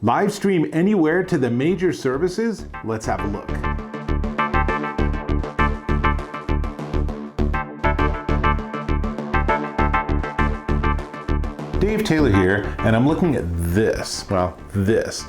Live stream anywhere to the major services? Let's have a look. Dave Taylor here, and I'm looking at this. Well, this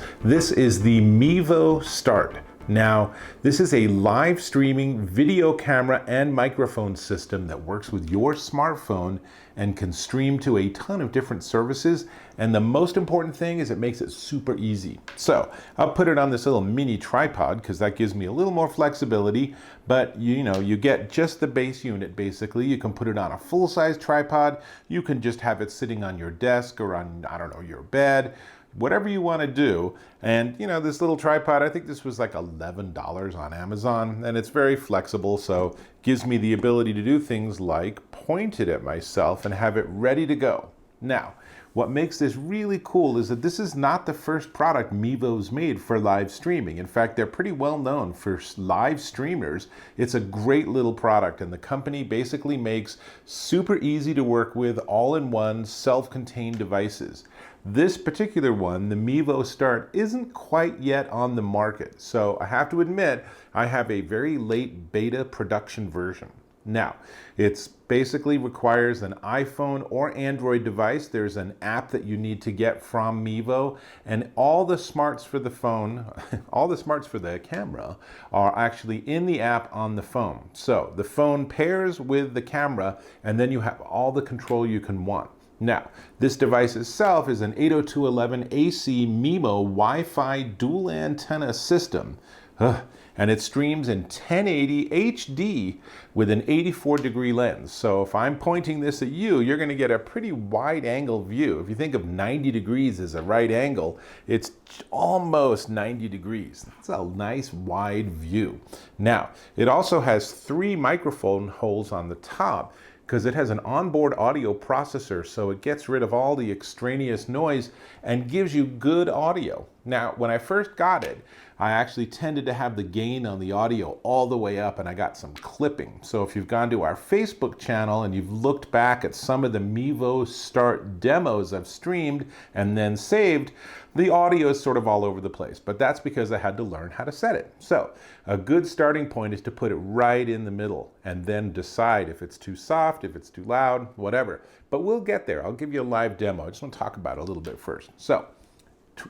is the Mevo Start. Now, this is a live streaming video camera and microphone system that works with your smartphone and can stream to a ton of different services. And the most important thing is it makes it super easy. So I'll put it on this little mini tripod because that gives me a little more flexibility, but you get just the base unit basically. You can put it on a full-size tripod. You can just have it sitting on your desk or on, I don't know, your bed. Whatever you want to do. And this little tripod, I think this was like $11 on Amazon, and it's very flexible, so gives me the ability to do things like point it at myself and have it ready to go. Now, what makes this really cool is that this is not the first product Mevo's made for live streaming. In fact, they're pretty well known for live streamers. It's a great little product, and the company basically makes super easy to work with, all-in-one, self-contained devices. This particular one, the Mevo Start, isn't quite yet on the market. So I have to admit, I have a very late beta production version. Now, it basically requires an iPhone or Android device. There's an app that you need to get from Mevo, and all the smarts for the phone, all the smarts for the camera are actually in the app on the phone. So the phone pairs with the camera, and then you have all the control you can want. Now, this device itself is an 802.11 AC Mevo Wi-Fi dual antenna system, and it streams in 1080 HD with an 84-degree lens. So if I'm pointing this at you, you're going to get a pretty wide-angle view. If you think of 90 degrees as a right angle, it's almost 90 degrees. That's a nice wide view. Now, it also has 3 microphone holes on the top, because it has an onboard audio processor, so it gets rid of all the extraneous noise and gives you good audio. Now, when I first got it, I actually tended to have the gain on the audio all the way up, and I got some clipping. So if you've gone to our Facebook channel and you've looked back at some of the Mevo Start demos I've streamed and then saved, the audio is sort of all over the place, but that's because I had to learn how to set it. So a good starting point is to put it right in the middle and then decide if it's too soft, if it's too loud, whatever. But we'll get there. I'll give you a live demo. I just want to talk about it a little bit first. So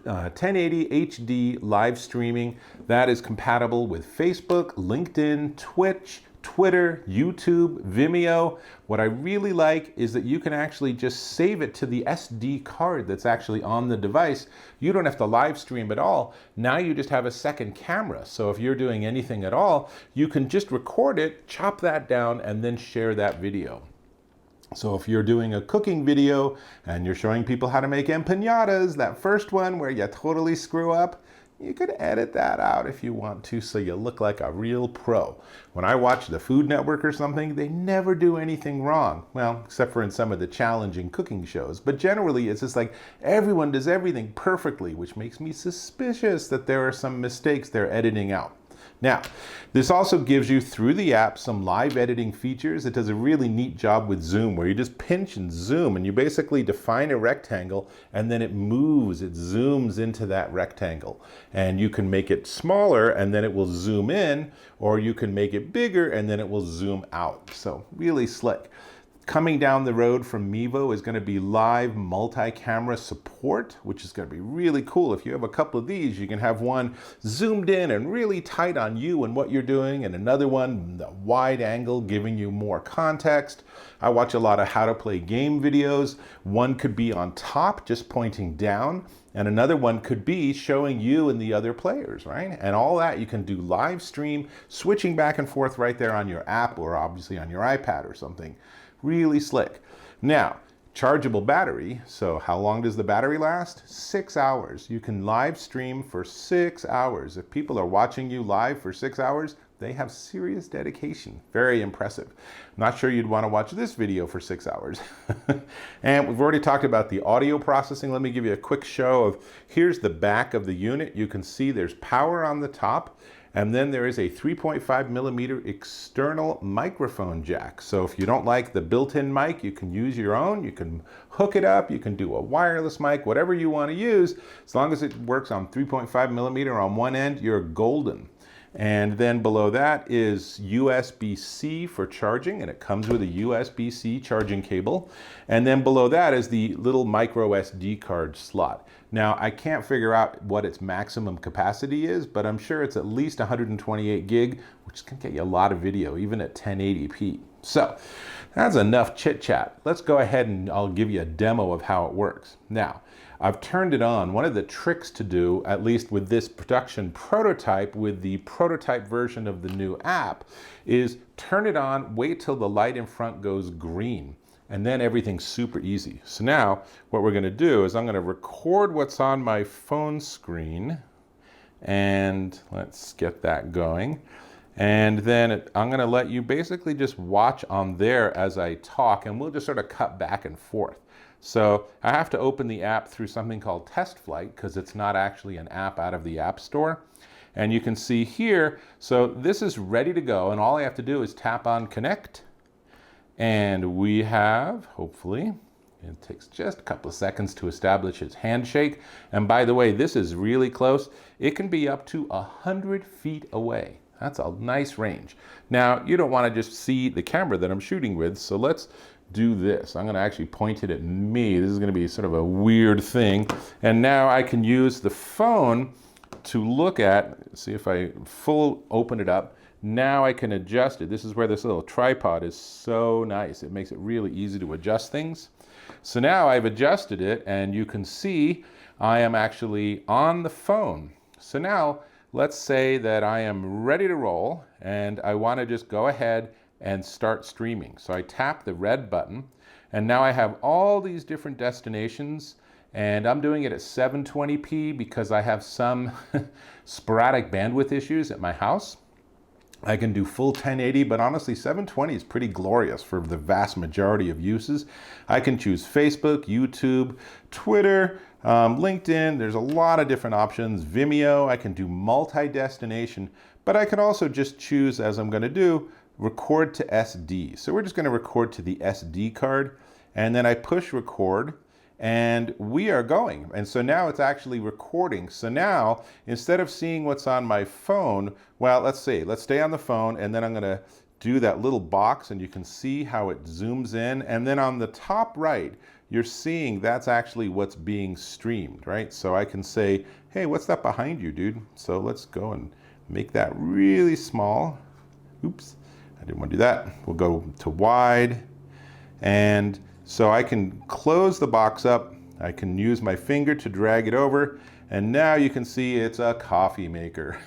1080 HD live streaming, that is compatible with Facebook, LinkedIn, Twitch, Twitter, YouTube, Vimeo. What I really like is that you can actually just save it to the SD card that's actually on the device. You don't have to live stream at all. Now you just have a second camera. So if you're doing anything at all, you can just record it, chop that down, and then share that video. So if you're doing a cooking video and you're showing people how to make empanadas, that first one where you totally screw up, you could edit that out if you want to so you look like a real pro. When I watch the Food Network or something, they never do anything wrong. Well, except for in some of the challenging cooking shows. But generally, it's just like everyone does everything perfectly, which makes me suspicious that there are some mistakes they're editing out. Now, this also gives you, through the app, some live editing features. It does a really neat job with zoom, where you just pinch and zoom, and you basically define a rectangle, and then it moves, it zooms into that rectangle. And you can make it smaller, and then it will zoom in, or you can make it bigger, and then it will zoom out. So, really slick. Coming down the road from Mevo is going to be live multi-camera support, which is going to be really cool. If you have a couple of these, you can have one zoomed in and really tight on you and what you're doing, and another one, the wide angle, giving you more context. I watch a lot of how to play game videos. One could be on top, just pointing down, and another one could be showing you and the other players, right? And all that you can do live stream, switching back and forth right there on your app or obviously on your iPad or something. Really slick. Now, chargeable battery. So how long does the battery last? 6 hours. You can live stream for 6 hours. If people are watching you live for 6 hours, they have serious dedication. Very impressive. Not sure you'd want to watch this video for 6 hours. And we've already talked about the audio processing. Let me give you a quick show of, here's the back of the unit. You can see there's power on the top, And then there is a 3.5mm external microphone jack. So if you don't like the built-in mic, you can use your own. You can hook it up. You can do a wireless mic, whatever you want to use. As long as it works on 3.5mm on one end, you're golden. And then below that is USB-C for charging, and it comes with a USB-C charging cable. And then below that is the little micro SD card slot. Now, I can't figure out what its maximum capacity is, but I'm sure it's at least 128 gig, which can get you a lot of video, even at 1080p. So that's enough chit chat. Let's go ahead and I'll give you a demo of how it works. Now, I've turned it on. One of the tricks to do, at least with this production prototype, with the prototype version of the new app, is turn it on, wait till the light in front goes green, and then everything's super easy. So now what we're gonna do is I'm gonna record what's on my phone screen, and let's get that going. And then I'm gonna let you basically just watch on there as I talk, and we'll just sort of cut back and forth. So I have to open the app through something called Test Flight because it's not actually an app out of the App Store. And you can see here, so this is ready to go, and all I have to do is tap on Connect. And we have, hopefully, it takes just a couple of seconds to establish its handshake. And by the way, this is really close. It can be up to 100 feet away. That's a nice range. Now, you don't want to just see the camera that I'm shooting with, so let's do this. I'm going to actually point it at me. This is going to be sort of a weird thing. And now I can use the phone to look at, see if I open it up. Now I can adjust it. This is where this little tripod is so nice. It makes it really easy to adjust things. So now I've adjusted it, and you can see I am actually on the phone. So now let's say that I am ready to roll, and I want to just go ahead and start streaming. So I tap the red button, and now I have all these different destinations, and I'm doing it at 720p because I have some sporadic bandwidth issues at my house. I can do full 1080, but honestly 720 is pretty glorious for the vast majority of uses. I can choose Facebook, YouTube, Twitter, LinkedIn. There's a lot of different options. Vimeo, I can do multi-destination, but I can also just choose, as I'm going to do, record to SD. So we're just going to record to the SD card, and then I push record, and we are going. And so now it's actually recording. So now, instead of seeing what's on my phone, well, let's stay on the phone, and then I'm going to do that little box, and you can see how it zooms in. And then on the top right, you're seeing that's actually what's being streamed, right? So I can say, hey, what's that behind you, dude? So let's go and make that really small. Oops. I didn't want to do that. We'll go to wide. And so I can close the box up. I can use my finger to drag it over. And now you can see it's a coffee maker.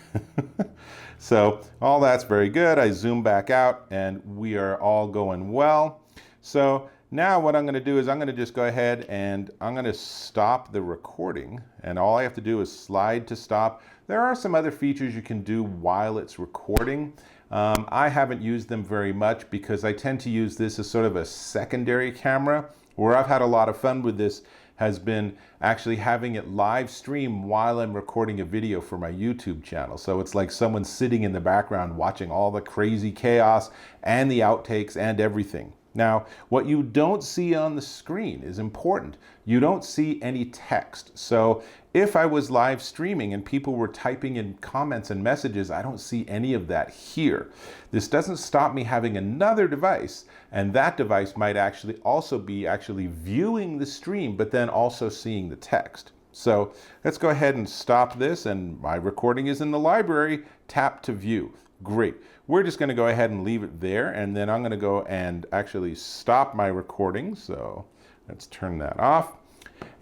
So all that's very good. I zoom back out, and we are all going well. So now what I'm going to do is I'm going to just go ahead and I'm going to stop the recording. And all I have to do is slide to stop. There are some other features you can do while it's recording. I haven't used them very much because I tend to use this as sort of a secondary camera. Where I've had a lot of fun with this has been actually having it live stream while I'm recording a video for my YouTube channel. So it's like someone sitting in the background watching all the crazy chaos and the outtakes and everything. Now, what you don't see on the screen is important. You don't see any text. So if I was live streaming and people were typing in comments and messages, I don't see any of that here. This doesn't stop me having another device, and that device might actually also be viewing the stream, but then also seeing the text. So let's go ahead and stop this, and my recording is in the library. Tap to view. Great. We're just going to go ahead and leave it there, and then I'm going to go and actually stop my recording. So let's turn that off.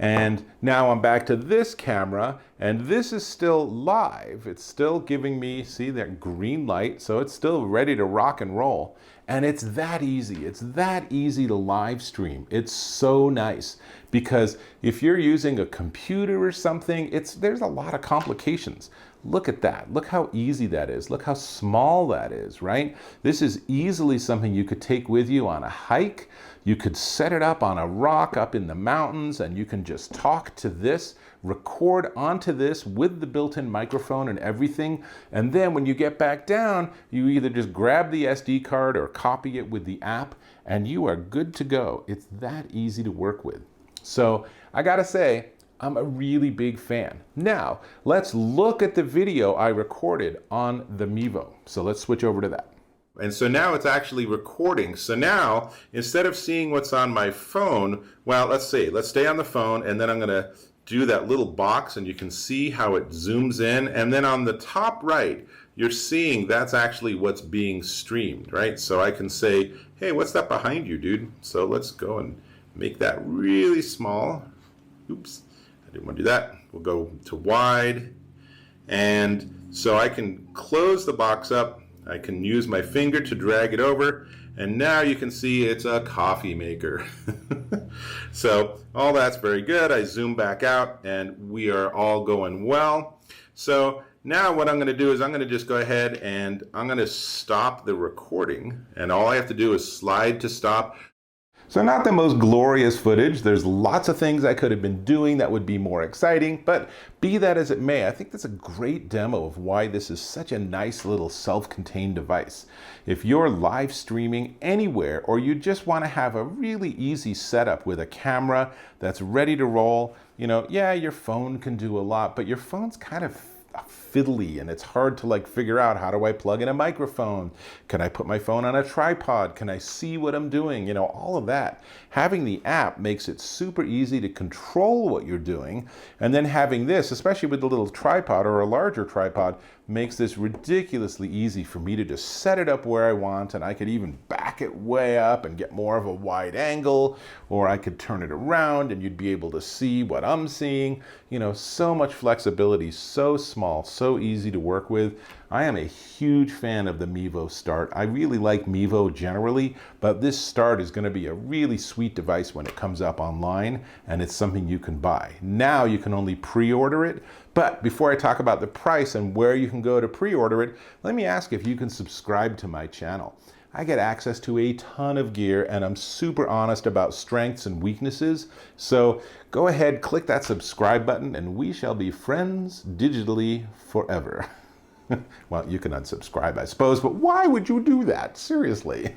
And now I'm back to this camera, and this is still live. It's still giving me, see that green light, so it's still ready to rock and roll. And it's that easy. It's that easy to live stream. It's so nice because if you're using a computer or something, there's a lot of complications. Look at that. Look how easy that is. Look how small that is, right? This is easily something you could take with you on a hike. You could set it up on a rock up in the mountains, and you can just talk to this record onto this with the built-in microphone and everything. And then when you get back down, you either just grab the SD card or copy it with the app, and you are good to go. It's that easy to work with. So I gotta say, I'm a really big fan. Now, let's look at the video I recorded on the Mevo. So let's switch over to that. And so now it's actually recording. So now, instead of seeing what's on my phone, well, let's stay on the phone, and then I'm gonna do that little box, and you can see how it zooms in. And then on the top right, you're seeing that's actually what's being streamed, right? So I can say, hey, what's that behind you, dude? So let's go and make that really small. Oops, I didn't want to do that. We'll go to wide. And so I can close the box up. I can use my finger to drag it over, and now you can see it's a coffee maker. So all that's very good. I zoom back out, and we are all going well. So now what I'm going to do is I'm going to just go ahead and I'm going to stop the recording, and all I have to do is slide to stop. So not the most glorious footage. There's lots of things I could have been doing that would be more exciting, but be that as it may, I think that's a great demo of why this is such a nice little self-contained device. If you're live streaming anywhere, or you just want to have a really easy setup with a camera that's ready to roll, yeah, your phone can do a lot, but your phone's kind of fiddly, and it's hard to figure out, how do I plug in a microphone? Can I put my phone on a tripod? Can I see what I'm doing? All of that. Having the app makes it super easy to control what you're doing, and then having this, especially with the little tripod or a larger tripod, makes this ridiculously easy for me to just set it up where I want, and I could even back it way up and get more of a wide angle, or I could turn it around and you'd be able to see what I'm seeing. So much flexibility, so small, so easy to work with. I am a huge fan of the Mevo Start. I really like Mevo generally, but this Start is going to be a really sweet device when it comes up online, and it's something you can buy. Now you can only pre-order it, but before I talk about the price and where you can go to pre-order it, let me ask if you can subscribe to my channel. I get access to a ton of gear, and I'm super honest about strengths and weaknesses. So go ahead, click that subscribe button, and we shall be friends digitally forever. Well, you can unsubscribe, I suppose, but why would you do that? Seriously.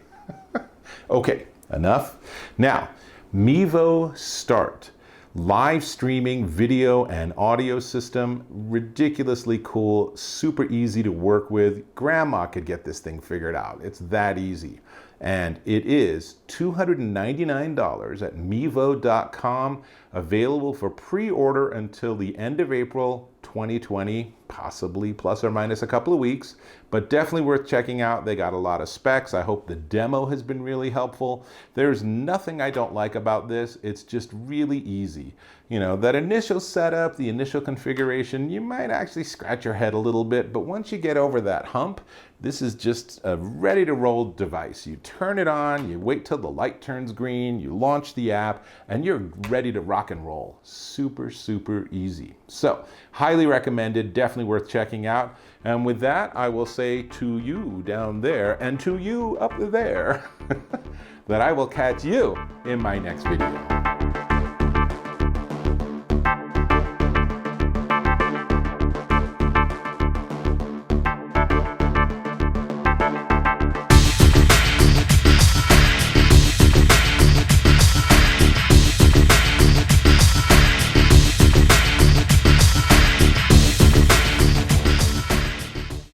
Okay, enough. Now, Mevo Start. Live streaming video and audio system, ridiculously cool, super easy to work with. Grandma could get this thing figured out. It's that easy. And it is $299 at mevo.com, available for pre-order until the end of April 2020, possibly plus or minus a couple of weeks, but definitely worth checking out. They got a lot of specs. I hope the demo has been really helpful. There's nothing I don't like about this. It's just really easy. That initial setup, the initial configuration, you might actually scratch your head a little bit, but once you get over that hump, this is just a ready to roll device. You turn it on, you wait till the light turns green, you launch the app, and you're ready to rock and roll. Super, super easy. So highly recommended, definitely worth checking out. And with that, I will say to you down there and to you up there that I will catch you in my next video.